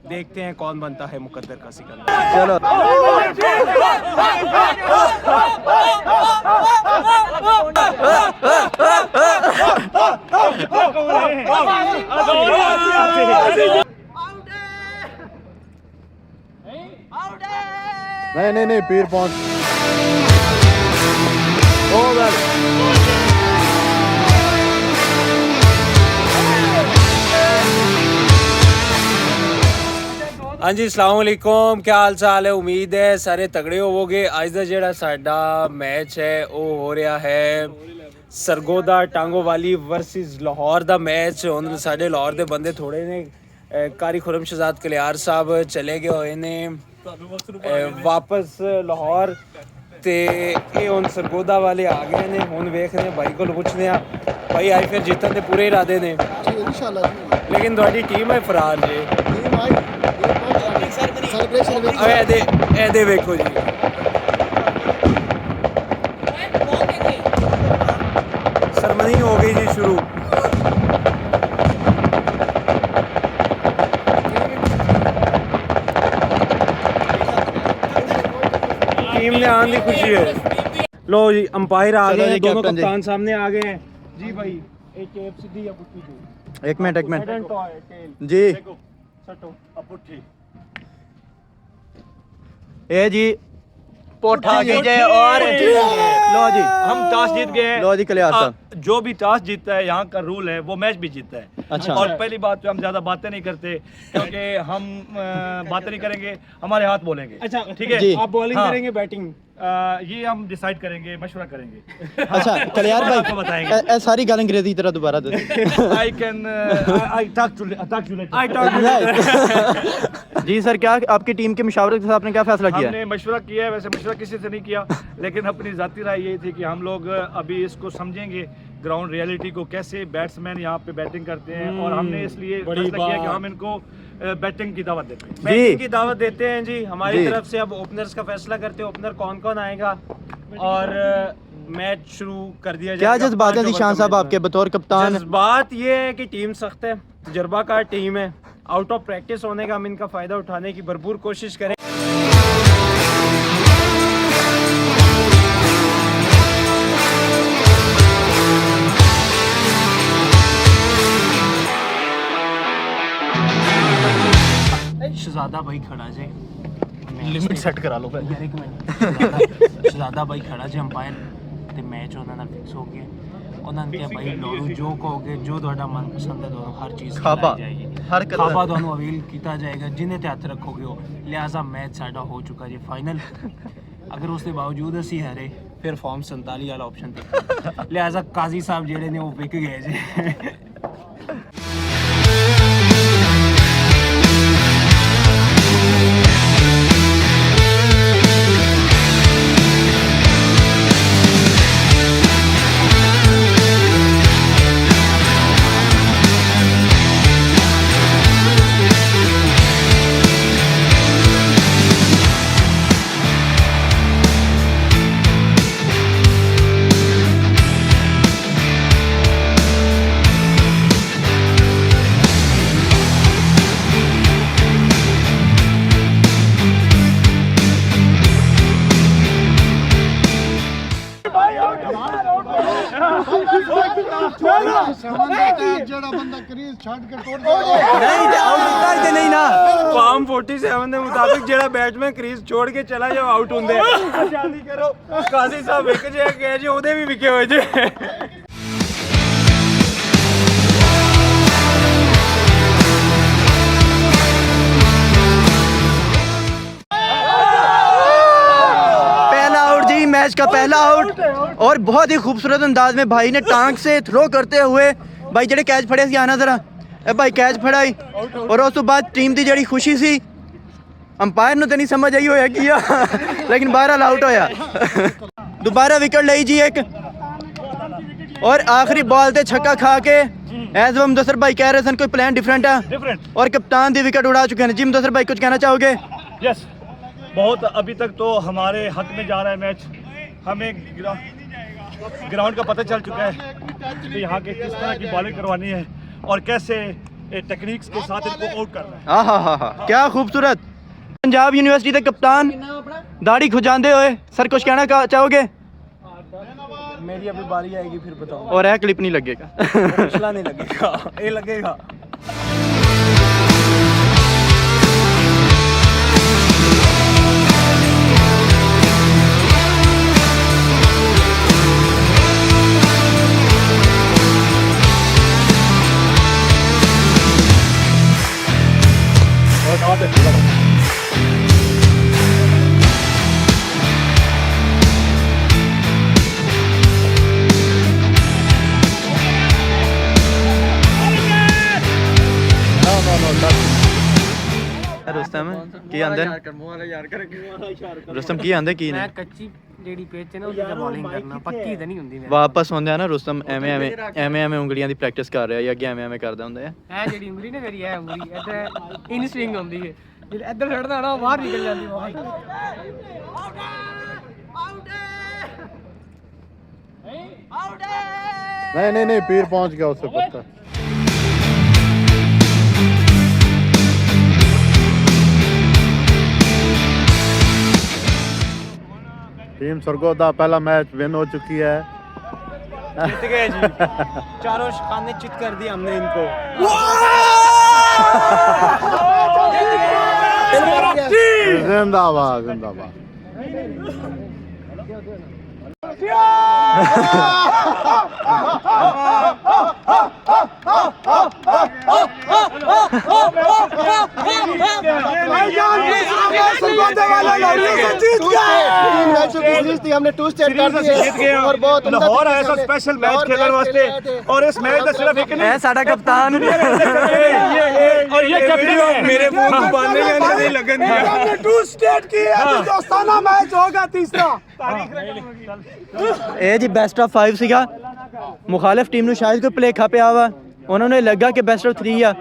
देखते हैं कौन बनता है मुकद्दर का सिकंदर। चलो नहीं पीर पहुंच हाँ जी, अस्सलाम वालेकुम, क्या हाल चाल है। उम्मीद है सारे तगड़े होवोगे। आज का ਜਿਹੜਾ ਸਾਡਾ ਮੈਚ ਹੈ ਉਹ ਹੋ ਰਿਹਾ ਹੈ ਸਰਗੋਦਾ ਟਾਂਗੋਵਾਲੀ ਵਰਸਸ ਲਾਹੌਰ ਦਾ ਮੈਚ। ਹੁਣ ਸਾਡੇ ਲਾਹੌਰ ਦੇ ਬੰਦੇ ਥੋੜੇ ਨੇ, ਕਾਰੀ ਖੁਰਮ ਸ਼ਹਜ਼ਾਦ ਕਲਿਆਰ ਸਾਹਿਬ ਚਲੇ ਗਏ ਹੋਏ ਨੇ ਵਾਪਸ ਲਾਹੌਰ ਤੇ ਇਹ ਹੁਣ ਸਰਗੋਦਾ ਵਾਲੇ ਆ ਗਏ ਨੇ। ਹੁਣ ਵੇਖਦੇ ਹਾਂ ਭਾਈ ਕੋਲ ਪੁੱਛਦੇ ਆ, ਭਾਈ ਆਈ ਫਿਰ ਜਿੱਤਣ ਦੇ ਪੂਰੇ ਇਰਾਦੇ ਨੇ जी इंशाल्लाह जी ਲੇਕਿਨ ਤੁਹਾਡੀ ਟੀਮ ਹੈ ਫਰਾਰ ਜੇ। टीम आई सेलिब्रेशन ਇਹਦੇ ਵੇਖੋ ਜੀ, ਸਰਮਨੀ ਹੋ ਗਈ ਜੀ ਸ਼ੁਰੂ। टीम ने आने की खुशी है। लो जी, अंपायर आ गए हैं, दोनों कप्तान सामने आ गए हैं जी। भाई एक टेप सीधी या पुट्ठी दो। एक minute head and tell G सटो पुट्ठी। ए जी पोठा कीजिए और लो जी हम टॉस जीत गए हैं। लो जी कलियार साहब, जो भी टॉस जीतता है यहाँ का रूल है वो मैच भी जीतता है। अच्छा। और पहली बात तो हम ज्यादा बातें नहीं करते क्योंकि हम बातें नहीं करेंगे, हमारे हाथ बोलेंगे। अच्छा ठीक है जी। आप बॉलिंग हाँ। करेंगे बैटिंग? ये हम डिसाइड करेंगे, मशवरा करेंगे। अच्छा कलियार और भाई आपको बताएंगे। ए सारी गल अंग्रेजी तरह दोबारा दे I can I talk to जी सर, क्या आपकी टीम के मुशावरत के साथ आपने क्या फैसला किया? हमने मशवरा किया है, वैसे मशवरा किसी से नहीं किया, लेकिन अपनी ज़ाती राय यही थी कि हम लोग अभी इसको समझेंगे ग्राउंड रियलिटी को, कैसे बैट्समैन यहाँ पे बैटिंग करते हैं। और हमने इसलिए फैसला किया कि हम इनको बैटिंग की दावत देते हैं। बैटिंग की दावत देते हैं जी हमारी जी। तरफ से। अब ओपनर्स का फैसला करते हैं, ओपनर कौन कौन आएगा और मैच शुरू कर दिया क्या जाएगा। जज्बात है 5 ओवर ज़ीशान का साहब मैच आपके है। बतौर कप्तान? जज्बात ये है कि टीम सख्त है, तजर्बाकार टीम है, आउट ऑफ प्रैक्टिस होने का हम इनका फ़ायदा उठाने की भरपूर कोशिश करें। शहजादा भाई खड़ा जे, लिमिट सेट करा लो यार एक मिनट। शहजादा भाई खड़ा जे अंपायर ਤੇ ਮੈਚ ਉਹਨਾਂ ਨਾਲ ਫਿਕਸ ਹੋ ਗਿਆ। ਉਹਨਾਂ ਨੇ ਕਿਹਾ ਭਾਈ ਲੋਰੂ ਜੋ ਕਹੋਗੇ, ਜੋ ਤੁਹਾਡਾ ਮਨਪਸੰਦ ਹੈ ਤੁਹਾਨੂੰ ਹਰ ਚੀਜ਼ ਖਾਬਾ, ਖਿਲਾਈ ਜਾਏਗੀ, ਹਰ ਕਲਰ। ਖਾਬਾ ਤੁਹਾਨੂੰ ਅਵੇਲ ਕੀਤਾ ਜਾਏਗਾ, ਜਿੰਨੇ ਤੇ ਹੱਥ ਰੱਖੋਗੇ ਉਹ। ਲਿਹਾਜ਼ਾ ਮੈਚ ਸਾਡਾ ਹੋ ਚੁੱਕਾ ਜੀ ਫਾਈਨਲ। ਅਗਰ ਉਸ ਦੇ ਬਾਵਜੂਦ ਅਸੀਂ ਹਾਰੇ ਫਿਰ ਫਾਰਮ 47 ਵਾਲਾ ਆਪਸ਼ਨ ਤੇ। ਲਿਹਾਜ਼ਾ ਕਾਜ਼ੀ ਸਾਹਿਬ ਜਿਹੜੇ ਨੇ ਉਹ ਵਿਕ ਗਏ ਜੀ। ਜਿਹੜਾ ਬੰਦਾ ਕਰੀਜ਼ ਛੱਡ ਕੇ ਟੁੱਟ ਨਹੀਂ ਤੇ ਆਊਟ ਕਰਦੇ ਨਹੀਂ ਨਾ। ਫਾਰਮ 47 ਦੇ ਮੁਤਾਬਿਕ ਜਿਹੜਾ ਬੈਟਸਮੈਨ ਕ੍ਰੀਜ਼ ਛੋੜ ਕੇ ਚਲਾ ਜਾਓ ਆਊਟ ਹੁੰਦੇ। ਜਲਦੀ ਕਰੋ, ਕਾਜ਼ੀ ਸਾਹਿਬ ਵਿਕ ਜੇ ਗਏ ਜੀ, ਉਹਦੇ ਵੀ ਵਿਕੇ ਹੋਏ ਜੇ। पहला आउट जी, मैच का पहला आउट। और बहुत ही खूबसूरत अंदाज में भाई ने टांग से थ्रो करते हुए भाई जेडे कैच फड़े सी आना जरा ए भाई कैच फड़ाई। और उस तो बाद टीम की जेडी खुशी सी अंपायर ਨੂੰ तो नहीं समझ आई होया किया लेकिन बहरहाल आउट होया। दोबारा विकेट ली जी एक, और आखिरी बॉल ते छक्का खा के एज वो मुदस्सर भाई कह रहे सन कोई प्लान डिफरेंट है और कप्तान दी विकेट उड़ा चुके हैं। जी मुदस्सर भाई कुछ कहना चाहोगे? यस, बहुत अभी तक तो हमारे हक में जा रहा है मैच। हमें ग्राउंड का पता चल चुका है कि यहाँ के किस तरह की बॉलिंग करवानी है और कैसे टेक्निक्स के साथ इनको आउट करना है। हाँ, क्या खूबसूरत। पंजाब यूनिवर्सिटी के कप्तान दाढ़ी खुजाते हुए सर कुछ कहना चाहोगे? मेरी अभी बारी आएगी फिर बताऊंगा। और है क्लिप नहीं लगेगा। पिछला नहीं लगेगा, ये लगेगा। रुस्तम की आंदे रुस्तम की आंदे की ਮੈਂ ਕੱਚੀ ਜਿਹੜੀ ਪਿੱਚ ਹੈ ਨਾ ਉਹਦੀ ਤਾਂ ਬੋਲਿੰਗ ਕਰਨਾ ਪੱਕੀ ਤਾਂ ਨਹੀਂ ਹੁੰਦੀ ਮੈਂ ਵਾਪਸ ਹੁੰਦੇ ਆ ਨਾ ਰੁਸਤਮ ਐਵੇਂ ਉਂਗਲੀਆਂ ਦੀ ਪ੍ਰੈਕਟਿਸ ਕਰ ਰਿਹਾ ਜਾਂ ਅੱਗੇ ਐਵੇਂ ਕਰਦਾ ਹੁੰਦਾ ਹੈ। ਇਹ ਜਿਹੜੀ ਉਂਗਲੀ ਨਾ ਮੇਰੀ ਹੈ ਉਂਗਲੀ ਇੱਧਰ ਇਨ ਸਵਿੰਗ ਹੁੰਦੀ ਹੈ ਜੇ ਇੱਧਰ ਛੱਡਦਾ ਨਾ ਉਹ ਬਾਹਰ ਨਿਕਲ ਜਾਂਦੀ ਬਾਹਰ नहीं पीर पहुंच गया उससे पक्का। टीम सरगोदा पहला मैच विन हो चुकी है। जीत गए जी। चारों खाने चित कर दी हमने इनको। जिंदाबाद जिंदाबाद। हमने 2 स्टेट कर दिए और बहुत लाहौर आया था स्पेशल मैच खेलने वास्ते और इस मैच का सिर्फ एक ਇਹ ਸਾਡਾ ਕਪਤਾਨ और ये कैप्टन है मेरे मुंह को बांधने के अंदर नहीं लगन दिया। हमने 2 स्टेट की है तो दोस्ताना मैच होगा तीसरा। ਇਹ ਜੀ ਬੈਸਟ ਆਫ 5 ਸੀਗਾ। ਮੁਖਾਲਿਫ ਟੀਮ ਨੂੰ ਸ਼ਾਇਦ ਕੋਈ ਭੁਲੇਖਾ ਪਿਆ ਵਾ, ਉਹਨਾਂ ਨੂੰ ਇਹ ਲੱਗਾ ਕਿ ਬੈਸਟ ਆਫ 3 ਆ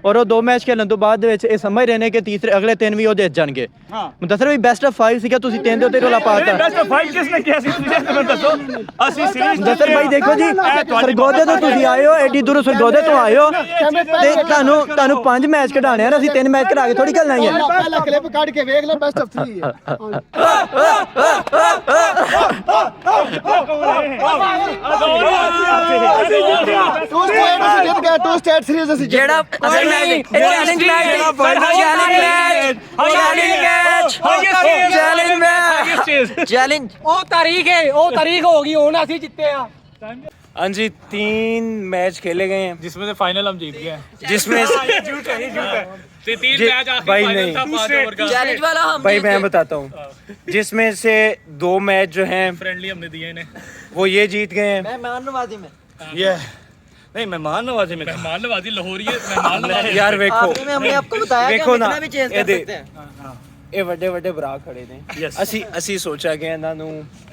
ਔਰ ਉਹ 2 ਮੈਚ ਖੇਲਣ ਤੋਂ ਬਾਅਦ ਦੇ ਵਿੱਚ ਇਹ ਸਮਝ ਰਹੇ ਨੇ ਕਿ ਤੀਸਰੇ ਅਗਲੇ 3 ਵੀ ਉਹ ਜਿੱਤ ਜਾਣਗੇ। ਮੁਦੱਸਰ ਵੀ ਬੈਸਟ ਆਫ 5 ਸੀਗਾ, ਤੁਸੀਂ 3 ਦੇ ਉੱਤੇ ਰੋਲਾ ਪਾਤਾ। बेस्ट ऑफ 5 किसने किया सी तुझे तो दसो ਅਸੀਂ ਸੀਰੀਜ਼ ਮੁਦੱਸਰ ਭਾਈ ਦੇਖੋ ਜੀ, ਸਰਗੋਦੇ ਤੋਂ ਤੁਸੀਂ ਆਏ ਹੋ, ਐਡੀ ਦੂਰੋਂ ਸਰਗੋਦੇ ਤੋਂ ਆਏ ਹੋ ਤੇ ਤੁਹਾਨੂੰ 5 ਮੈਚ ਖਿਡਾਣੇ ਆ, ਅਸੀਂ 3 ਮੈਚ ਖਿਡਾ ਕੇ ਥੋੜੀ ਚੱਲਣਾ ਹੀ ਹੈ। पहला क्लिप काट के देख ले बेस्ट ऑफ 3 2 स्टेट सीरीज ਜਿਹੜਾ ਅਸਲ ਮੈਚ ਚੈਲੰਜ ਮੈਚ ਚੈਲੰਜ ਉਹ ਤਾਰੀਖ ਹੋ ਗਈ ਹੁਣ ਅਸੀਂ ਜਿੱਤੇ ਆ। हाँ जी, 3 मैच खेले गए हैं जिसमें से फाइनल हम जीत गए हैं। जिसमें झूठ है तो 3 मैच आखिरी भाई फाइनल नहीं। था 5 ओवर का। ਚੈਲੰਜ ਵਾਲਾ ਹਮ भाई मैं बताता हूँ, जिसमें से 2 मैच जो हैं फ्रेंडली हमने दिए इन्हें। वो ये जीत गए हैं। मेहमान नवाजी में ये नहीं मेहमान नवाजी में मेहमान नवाजी लाहौरी है, मेहमान नवाजी। यार देखो हमने आपको बताया देखो ना, भी चेंज ये कर दे- सकते हैं। ਇਹ ਵੱਡੇ ਵੱਡੇ ਭਰਾ ਖੜੇ ਨੇ। Yes. ਅਸੀਂ ਸੋਚਿਆ ਕਿ ਇਹਨਾਂ ਨੂੰ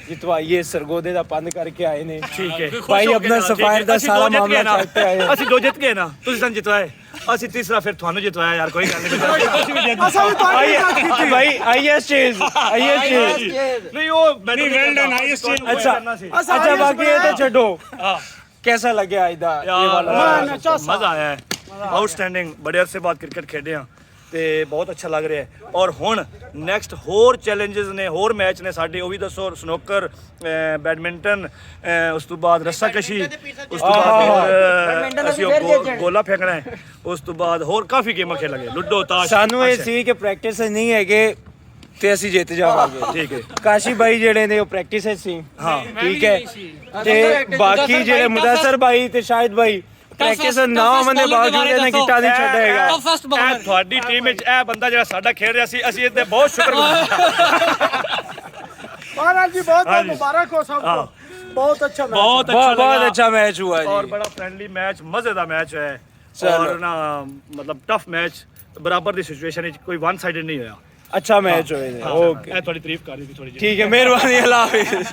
ਜਿਤਵਾਈਏ, ਸਰਗੋਦੇ ਦਾ ਪੰਨ ਕਰਕੇ ਆਏ ਨੇ। ठीक है ਭਾਈ ਆਪਣਾ ਸਫਾਇਰ ਦਾ ਸਾਰਾ ਮਾਮਲਾ ਚੱਕ ਕੇ ਆਏ। ਅਸੀਂ 2 ਜਿੱਤ ਗਏ ਨਾ, ਤੁਸੀਂ ਸਾਨੂੰ ਜਿਤਵਾਏ, ਅਸੀਂ ਤੀਸਰਾ ਫਿਰ ਤੁਹਾਨੂੰ ਜਿਤਵਾਇਆ ਯਾਰ, ਕੋਈ ਗੱਲ ਨਹੀਂ। ਭਾਈ ਆਈਐਸ ਚੀਜ਼ ਨਹੀਂ ਉਹ ਮੈਨੂੰ ਵੈਲ ਡਨ ਆਈਐਸ ਚੇਂਜ अच्छा बाकी ये तो छो कैसा लगे आज दा ये वाला ਮਜ਼ਾ ਆਇਆ ਹੈ, ਆਊਟਸਟੈਂਡਿੰਗ, ਬੜੇ ਅਰਸੇ ਬਾਅਦ ਕ੍ਰਿਕਟ ਖੇਡੇ ਆ ਤੇ ਬਹੁਤ ਅੱਛਾ ਲੱਗ ਰਿਹਾ ਹੈ। ਔਰ ਹੁਣ ਨੈਕਸਟ ਹੋਰ ਚੈਲੰਜਸ ਨੇ, ਹੋਰ ਮੈਚ ਨੇ ਸਾਡੇ, ਉਹ ਵੀ ਦੱਸੋ। ਸਨੋਕਰ, ਬੈਡਮਿੰਟਨ, ਉਸ ਤੋਂ ਬਾਅਦ ਰੱਸਾਕਸ਼ੀ, ਉਸ ਤੋਂ ਬਾਅਦ ਅਸੀਂ ਗੋਲਾ ਫੇंकਣਾ ਹੈ, ਉਸ ਤੋਂ ਬਾਅਦ ਹੋਰ ਕਾਫੀ ਗੇਮਾਂ ਖੇਲਾਂਗੇ, ਲੁੱਡੋ, ਤਾਸ਼। ਸਾਨੂੰ ਇਹ ਸੀ ਕਿ ਪ੍ਰੈਕਟਿਸ ਨਹੀਂ ਹੈਗੇ ਤੇ ਅਸੀਂ ਜਿੱਤ ਜਾਵਾਂਗੇ। ਠੀਕ ਹੈ। ਕਾਸ਼ੀ ਭਾਈ ਜਿਹੜੇ ਨੇ ਉਹ ਪ੍ਰੈਕਟਿਸ ਸੀ। ਹਾਂ ਠੀਕ ਹੈ। ਤੇ ਬਾਕੀ ਜਿਹੜੇ ਮੁਦੱਸਰ ਭਾਈ ਤੇ ਸ਼ਾਹਿਦ ਭਾਈ ਪ੍ਰੈਕਟਿਸ ਨਾ ਹੋਣ ਦੇ ਬਾਵਜੂਦ ਇਹਨੇ ਕਿੱਟਾ ਨਹੀਂ ਛੱਡੇਗਾ। ਫਸਟ ਇਹ ਤੁਹਾਡੀ ਟੀਮ ਵਿੱਚ ਇਹ ਬੰਦਾ ਜਿਹੜਾ ਸਾਡਾ ਖੇਡ ਰਿਹਾ ਸੀ, ਅਸੀਂ ਇਹਦੇ ਬਹੁਤ ਸ਼ੁਕਰਗੁਜ਼ਾਰ ਹਾਂ। महाराज जी बहुत बहुत मुबारक हो सबको। बहुत अच्छा मैच। बहुत बहुत अच्छा मैच हुआ और जी। बड़ा फ्रेंडली मैच, मजेदार मैच है चलो। और ना मतलब टफ मैच, बराबर दी सिचुएशन है, कोई वन साइडेड नहीं होया। अच्छा मैच हुआ। ओके ਇਹ ਤੁਹਾਡੀ ਤਾਰੀਫ ਕਰ ਰਹੀ ਸੀ ਥੋੜੀ ਜਿਹੀ। ठीक है, मेहरबानी, अल्लाह हाफिज़।